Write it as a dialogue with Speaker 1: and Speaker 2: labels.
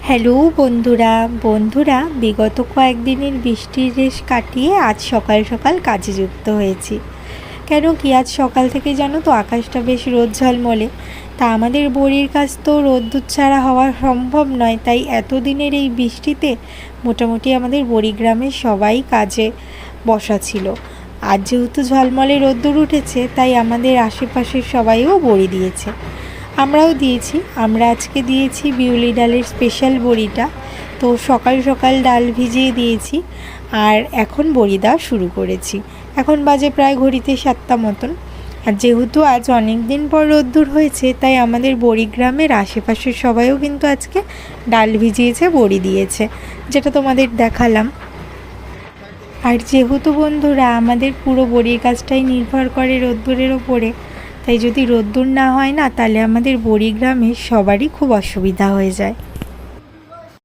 Speaker 1: Hello বন্ধুরা বন্ধুরা বিগত কয়েকদিনের বৃষ্টির রেশ কাটিয়ে আজ সকাল সকাল কাজে যুক্ত হয়েছি। কেন কি আজ সকাল থেকে জানো তো আকাশটা বেশ রোদ ঝলমলে। তা আমাদের বড়ির কাজ তো রোদ্দুর ছাড়া হওয়া সম্ভব নয়, তাই এতদিনের এই বৃষ্টিতে মোটামুটি আমাদের বড়ি গ্রামের সবাই কাজে বসা ছিল। আজ যেহেতু ঝলমলে রোদ্দুর উঠেছে তাই আমাদের আশেপাশের সবাইও বড়ি দিয়েছে, আমরাও দিয়েছি। আমরা আজকে দিয়েছি বিউলি ডালের স্পেশাল বড়িটা। তো সকাল সকাল ডাল ভিজিয়ে দিয়েছি আর এখন বড়ি দেওয়া শুরু করেছি। এখন বাজে প্রায় ঘড়িতে 7টা মতন। আর যেহেতু আজ অনেক দিন পর রোদ্দুর হয়েছে তাই আমাদের বড়ি গ্রামের আশেপাশের সবাইও কিন্তু আজকে ডাল ভিজিয়েছে, বড়ি দিয়েছে, যেটা তোমাদের দেখালাম। আর যেহেতু বন্ধুরা আমাদের পুরো বড়ির কাজটাই নির্ভর করে রোদ্দুরের ওপরে, তাই যদি রোদ্দুর না হয় না তাহলে আমাদের বড়ি গ্রামে সবারই খুব অসুবিধা হয়ে যায়।